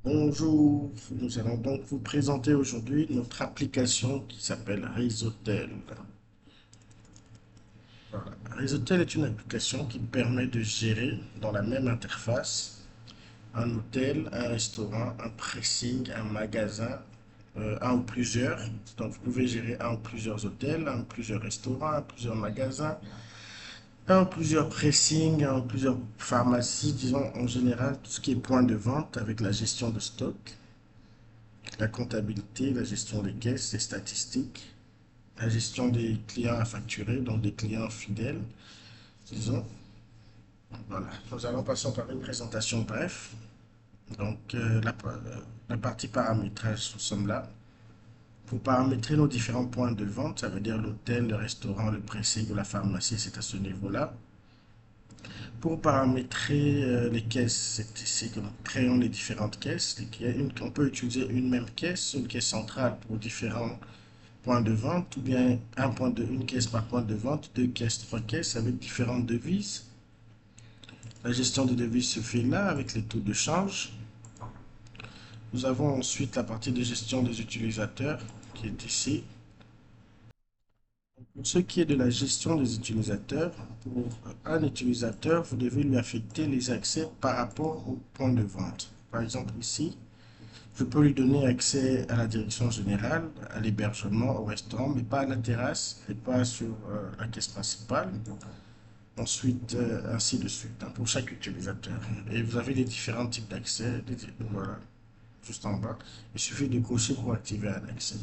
Bonjour, nous allons donc vous présenter aujourd'hui notre application qui s'appelle Réseautel. Voilà. Réseautel est une application qui permet de gérer dans la même interface un hôtel, un restaurant, un pressing, un magasin, un ou plusieurs. Donc vous pouvez gérer un ou plusieurs hôtels, un ou plusieurs restaurants, un ou plusieurs magasins, un ou plusieurs pressings, un ou plusieurs pharmacies, disons en général tout ce qui est point de vente avec la gestion de stock, la comptabilité, la gestion des caisses, les statistiques, la gestion des clients à facturer, donc des clients fidèles, disons. Voilà. Nous allons passer par une présentation bref. Donc, la partie paramétrage, nous sommes là. Pour paramétrer nos différents points de vente, ça veut dire l'hôtel, le restaurant, le pressing ou la pharmacie, c'est à ce niveau-là. Pour paramétrer les caisses, c'est ici que nous créons les différentes caisses. On peut utiliser une même caisse, une caisse centrale pour différents points de vente, ou bien une caisse par point de vente, deux caisses, trois caisses avec différentes devises. La gestion des devises se fait là avec les taux de change. Nous avons ensuite la partie de gestion des utilisateurs qui est ici. Pour ce qui est de la gestion des utilisateurs, pour un utilisateur, vous devez lui affecter les accès par rapport au point de vente. Par exemple ici, je peux lui donner accès à la direction générale, à l'hébergement, au restaurant, mais pas à la terrasse et pas sur la caisse principale. Ensuite, ainsi de suite, hein, pour chaque utilisateur. Et vous avez les différents types d'accès, voilà, juste en bas. Il suffit de cocher pour activer un accès.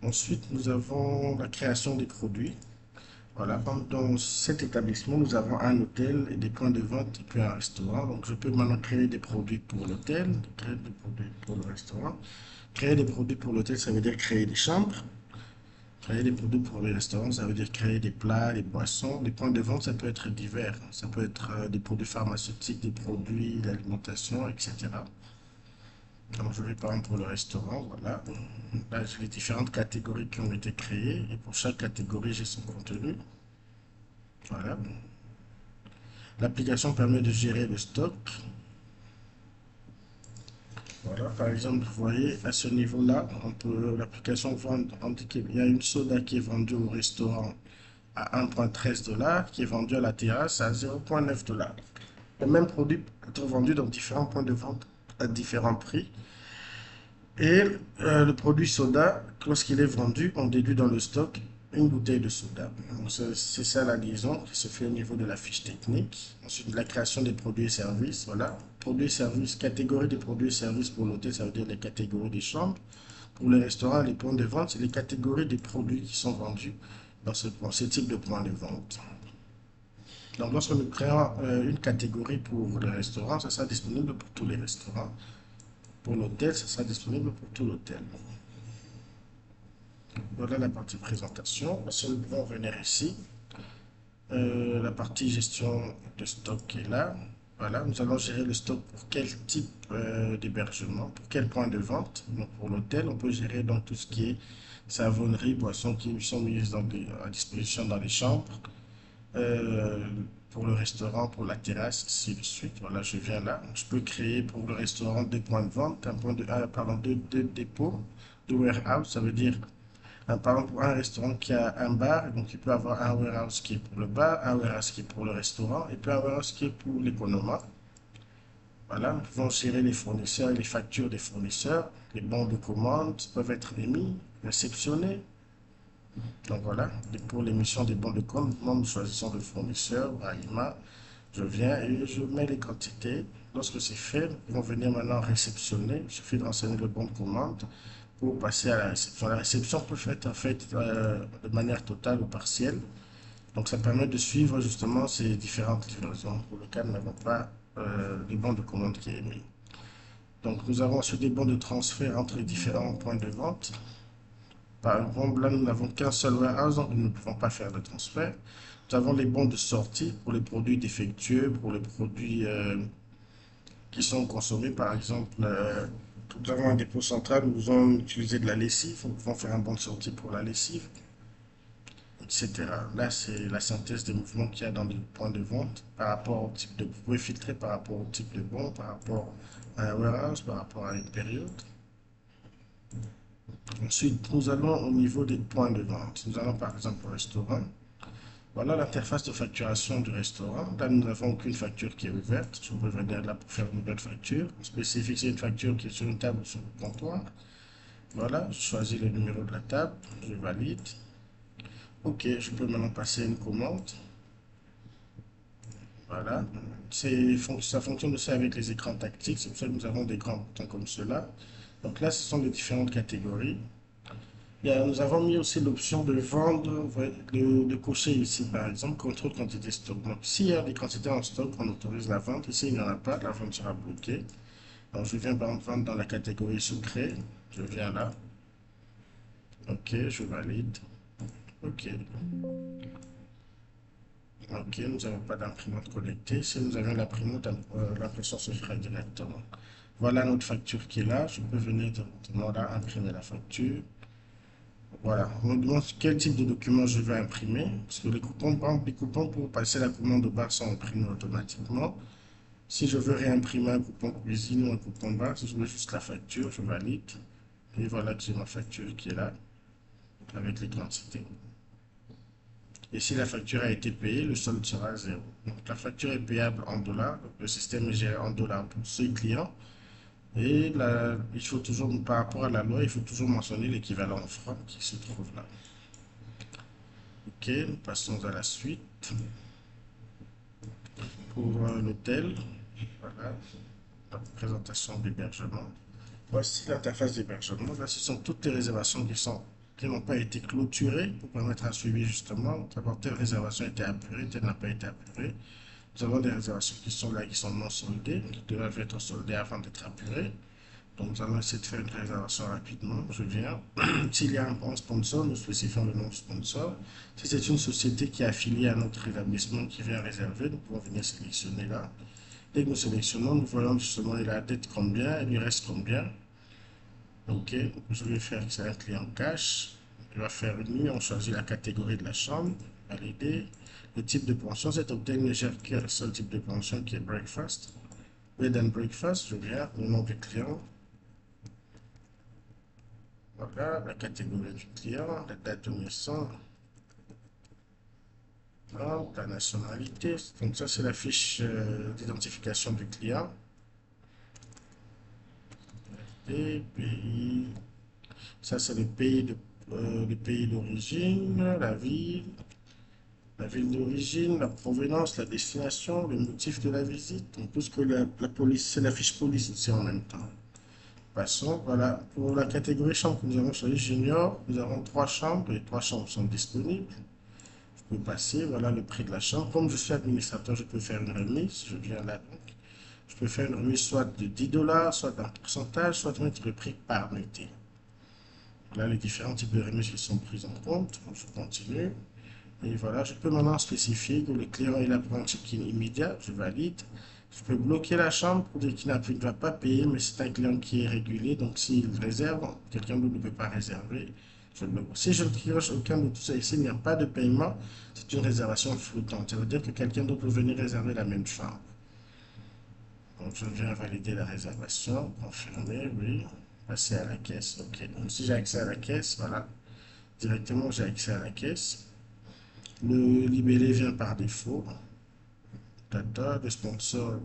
Ensuite, nous avons la création des produits. Voilà, dans cet établissement, nous avons un hôtel et des points de vente et puis un restaurant. Donc, je peux maintenant créer des produits pour l'hôtel, créer des produits pour le restaurant. Créer des produits pour l'hôtel, ça veut dire créer des chambres. Créer des produits pour les restaurants, ça veut dire créer des plats, des boissons. Les points de vente, ça peut être divers. Ça peut être des produits pharmaceutiques, des produits d'alimentation, etc. Donc, je vais par exemple pour le restaurant, voilà. Là, j'ai les différentes catégories qui ont été créées. Et pour chaque catégorie, j'ai son contenu. Voilà. L'application permet de gérer le stock. Voilà, par exemple, vous voyez, à ce niveau-là, l'application indique qu'il y a une soda qui est vendue au restaurant à 1,13 $, qui est vendue à la terrasse à 0,9 $. Le même produit peut être vendu dans différents points de vente à différents prix. Et le produit soda, lorsqu'il est vendu, on déduit dans le stock une bouteille de soda. C'est ça la liaison qui se fait au niveau de la fiche technique. Ensuite, la création des produits et services. Voilà. Produits et services, catégorie des produits et services pour l'hôtel, ça veut dire les catégories des chambres. Pour les restaurants, les points de vente, c'est les catégories des produits qui sont vendus dans ce type de point de vente. Donc, lorsque nous créons une catégorie pour le restaurant, ça sera disponible pour tous les restaurants. Pour l'hôtel, ça sera disponible pour tout l'hôtel. Voilà la partie présentation. Si nous pouvons venir ici, la partie gestion de stock est là. Voilà, nous allons gérer le stock pour quel type d'hébergement, pour quel point de vente. Donc pour l'hôtel, on peut gérer donc tout ce qui est savonnerie, boissons qui sont mises à disposition dans les chambres. Euh, pour le restaurant, pour la terrasse, ainsi de suite. Voilà, je viens là. Je peux créer pour le restaurant deux points de vente, deux dépôts, deux warehouse, ça veut dire par exemple, pour un restaurant qui a un bar, donc il peut avoir un warehouse qui est pour le bar, un warehouse qui est pour le restaurant, et puis un warehouse qui est pour l'économat. Voilà, nous pouvons gérer les fournisseurs et les factures des fournisseurs. Les bons de commande peuvent être émis, réceptionnés. Donc voilà, et pour l'émission des bons de commande, nous choisissons le fournisseur, Brahima. Je viens et je mets les quantités. Lorsque c'est fait, ils vont venir maintenant réceptionner. Il suffit de renseigner le bon de commande pour passer à la réception. La réception peut être faite de manière totale ou partielle. Donc ça permet de suivre justement ces différentes livraisons pour lesquelles nous n'avons pas de bon de commande qui est émis. Donc nous avons ensuite des bons de transfert entre les différents points de vente. Par exemple, là, nous n'avons qu'un seul warehouse, donc nous ne pouvons pas faire de transfert. Nous avons les bons de sortie pour les produits défectueux, pour les produits qui sont consommés. Par exemple, nous avons un dépôt central où nous allons utiliser de la lessive. Nous pouvons faire un bon de sortie pour la lessive. etc. Là, c'est la synthèse des mouvements qu'il y a dans le point de vente par rapport au type de... Vous pouvez filtrer par rapport au type de bon, par rapport à un warehouse, par rapport à une période. Ensuite, nous allons au niveau des points de vente. Nous allons par exemple au restaurant. Voilà l'interface de facturation du restaurant. Là, nous n'avons aucune facture qui est ouverte. Je peux venir là pour faire une nouvelle facture. Je peux essayer de fixer une facture qui est sur une table ou sur le comptoir. Voilà, je choisis le numéro de la table, je valide. Ok, je peux maintenant passer une commande. Voilà, ça fonctionne aussi avec les écrans tactiles. C'est pour ça que nous avons des grands boutons comme cela. Donc là, ce sont les différentes catégories. Nous avons mis aussi l'option de vendre, de cocher ici, par exemple, contrôle quantité stock. Donc, s'il y a des quantités en stock, on autorise la vente. Ici, il n'y en a pas, la vente sera bloquée. Donc, je viens par exemple vendre dans la catégorie secret. Je viens là. Ok, je valide. Ok. Ok, nous n'avons pas d'imprimante connectée. Si nous avions l'imprimante, l'impression se ferait directement. Voilà notre facture qui est là. Je peux venir directement là, imprimer la facture. Voilà, on me demande quel type de document je vais imprimer. Parce que les coupons, par exemple, les coupons pour passer la commande au bar sont imprimés automatiquement. Si je veux réimprimer un coupon cuisine ou un coupon bar, si je veux juste la facture, je valide. Et voilà que j'ai ma facture qui est là, avec les quantités. Et si la facture a été payée, le solde sera zéro. Donc la facture est payable en dollars. Donc, le système est géré en dollars pour ce client. Et là, il faut toujours, par rapport à la loi, il faut toujours mentionner l'équivalent en francs qui se trouve là. Ok, nous passons à la suite. Pour l'hôtel, voilà, la présentation d'hébergement. Voici l'interface d'hébergement. Là, ce sont toutes les réservations qui n'ont pas été clôturées pour permettre un suivi justement. D'abord, telle réservation a été apurée, telle n'a pas été apurée. Nous avons des réservations qui sont là, qui sont non soldées, qui doivent être soldées avant d'être apurées. Donc, nous allons essayer de faire une réservation rapidement. Je viens. S'il y a un bon sponsor, nous spécifions le nom du sponsor. Si c'est une société qui est affiliée à notre établissement qui vient réserver, nous pouvons venir sélectionner là. Dès que nous sélectionnons, nous voyons justement il a la dette combien, il lui reste combien. Ok, je vais faire que c'est un client cash. Il va faire une nuit, on choisit la catégorie de la chambre, valider. Le type de pension, cet hôtel ne gère qu'un seul type de pension qui est breakfast. Bed and breakfast, je viens, le nom du client. Voilà, la catégorie du client, la date de naissance, la nationalité. Donc ça, c'est la fiche d'identification du client. Et pays. Ça, c'est le pays d'origine, la ville d'origine, la provenance, la destination, le motif de la visite. Donc tout ce que la police, c'est la fiche police ici en même temps. Passons, voilà. Pour la catégorie chambre que nous avons choisi junior, nous avons 3 chambres. Les 3 chambres sont disponibles. Je peux passer, voilà le prix de la chambre. Comme je suis administrateur, je peux faire une remise. Je viens là donc. Je peux faire une remise soit de 10 dollars, soit d'un pourcentage, soit mettre le prix par nuitée. Là, les différents types de remises qui sont prises en compte. Donc, je continue. Et voilà, je peux maintenant spécifier que le client est là pour un check-in immédiat. Je valide. Je peux bloquer la chambre pour dire qu'il ne va pas payer, mais c'est un client qui est régulier. Donc, s'il réserve, quelqu'un d'autre ne peut pas réserver. Je bloque. Si je ne triage aucun de tout ça ici, il n'y a pas de paiement. C'est une réservation flottante. Ça veut dire que quelqu'un d'autre peut venir réserver la même chambre. Donc, je viens valider la réservation. Confirmer, oui. Passer à la caisse. OK. Donc, si j'ai accès à la caisse, voilà. Directement, j'ai accès à la caisse. Le libellé vient par défaut. Data, le sponsor,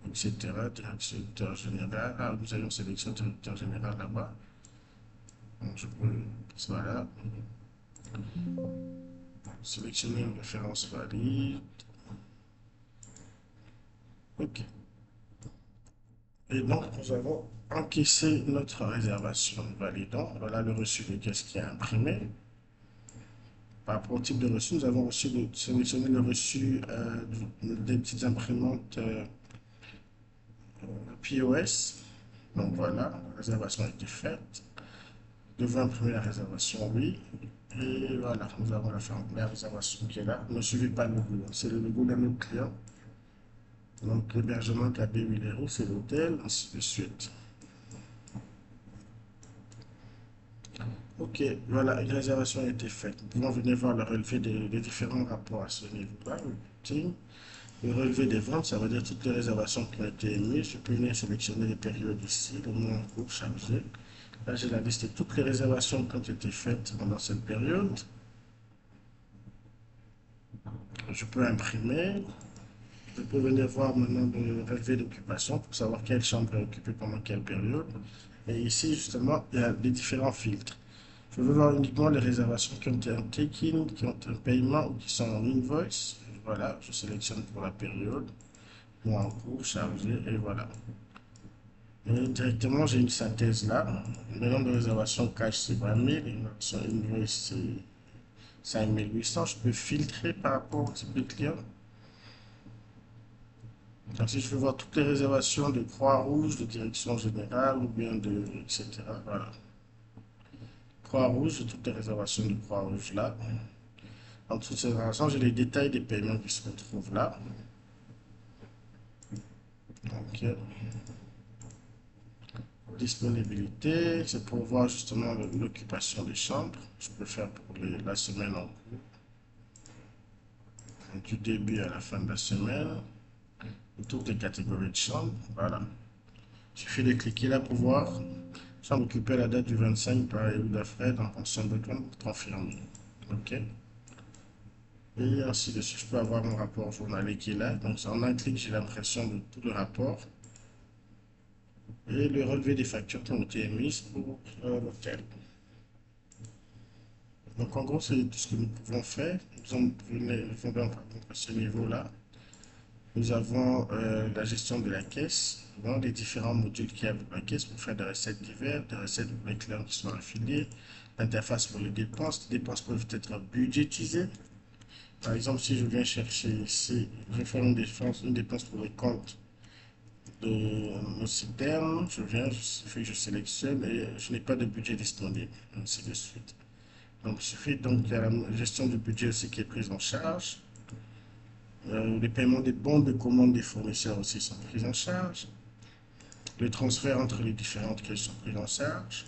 etc. Directeur général. Ah, nous allons sélectionner directeur général là-bas. Donc, je peux, voilà. Sélectionner une référence valide. OK. Et donc, nous avons encaissé notre réservation. Validant. Voilà le reçu de caisse qui est imprimé. Par rapport au type de reçu, nous avons aussi sélectionné le reçu des petites imprimantes POS. Donc voilà, la réservation a été faite. Devons imprimer la réservation, oui. Et voilà, nous avons la réservation qui est là. Ne suivez pas le logo, c'est le logo d'un autre client. Donc l'hébergement KB 8 euros, c'est l'hôtel, ainsi de suite. Ok, voilà, une réservation a été faite. Nous pouvons venir voir le relevé des différents rapports à ce niveau-là. Le bulletin. Le relevé des ventes, ça veut dire toutes les réservations qui ont été émises. Je peux venir sélectionner les périodes ici, le mois en cours chargé. Là, j'ai la liste de toutes les réservations qui ont été faites pendant cette période. Je peux imprimer. Je peux venir voir maintenant le relevé d'occupation pour savoir quelle chambre est occupée pendant quelle période. Et ici, justement, il y a les différents filtres. Je veux voir uniquement les réservations qui ont été un take-in, qui ont un paiement ou qui sont en invoice. Voilà, je sélectionne pour la période, mois en cours, chargé, et voilà. Et directement, j'ai une synthèse là. Le nombre de réservations cash, c'est 20 000. Une option invoice, c'est 5 800. Je peux filtrer par rapport au type de client. Donc, si je veux voir toutes les réservations de Croix-Rouge, de direction générale ou bien de etc. Voilà. Croix-Rouge, toutes les réservations de Croix-Rouge là. En dessous de ces réservations, j'ai les détails des paiements qui se retrouvent là. Donc, disponibilité, c'est pour voir justement l'occupation des chambres. Je peux faire pour la semaine en cours, du début à la fin de la semaine, toutes les catégories de chambres. Voilà. Il suffit de cliquer là pour voir. Chambre occupée à la date du 25 par Elouda Fred en pension de compte confirmé. OK. Et ainsi de suite, je peux avoir mon rapport journalier qui est là. Donc, en un clic, j'ai l'impression de tout le rapport et le relevé des factures qui ont été émises pour l'hôtel. Donc, en gros, c'est tout ce que nous pouvons faire. Nous venons par contre à ce niveau-là. Nous avons la gestion de la caisse, dans les différents modules qu'il y a pour la caisse pour faire des recettes diverses, des recettes pour les clients qui sont affiliés, l'interface pour les dépenses. Les dépenses peuvent être budgétisées. Par exemple, si je viens chercher ici, je vais faire une dépense pour les comptes de nos citernes, je sélectionne et je n'ai pas de budget disponible, ainsi de suite. Donc, il suffit donc, il y a la gestion du budget aussi qui est prise en charge. Les paiements des bons de commande des fournisseurs aussi sont pris en charge. Le transfert entre les différentes caisses sont pris en charge.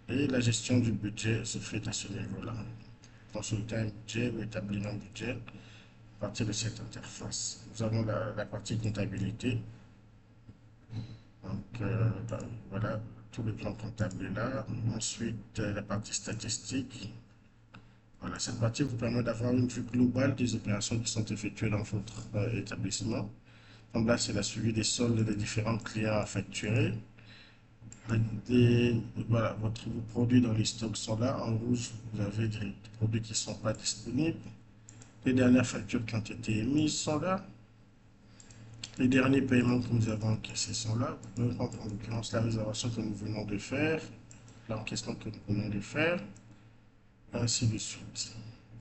Et la gestion du budget se fait à ce niveau-là. Consulter un budget ou établir un budget à partir de cette interface. Nous avons la partie comptabilité. Donc, voilà, tout le plan comptable est là. Ensuite, la partie statistique. Voilà, cette partie vous permet d'avoir une vue globale des opérations qui sont effectuées dans votre établissement. Donc là, c'est la suivi des soldes des différents clients à facturer. Voilà, vos produits dans les stocks sont là. En rouge, vous avez des produits qui ne sont pas disponibles. Les dernières factures qui ont été émises sont là. Les derniers paiements que nous avons encaissés sont là. Vous pouvez prendre en l'occurrence la réservation que nous venons de faire, l'encaissement que nous venons de faire, ainsi de suite.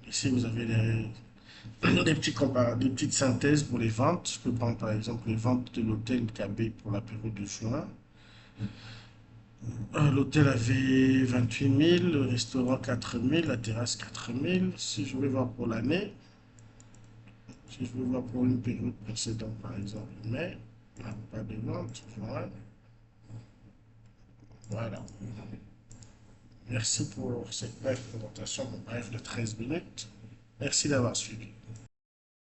Ici, vous avez des petites synthèses pour les ventes. Je peux prendre par exemple les ventes de l'hôtel KB pour la période de juin. L'hôtel avait 28 000, le restaurant 4 000, la terrasse 4 000. Si je veux voir pour l'année, si je veux voir pour une période précédente, par exemple mai, pas de vente, juin. Voilà. Merci pour cette brève présentation, bref de 13 minutes. Merci d'avoir suivi.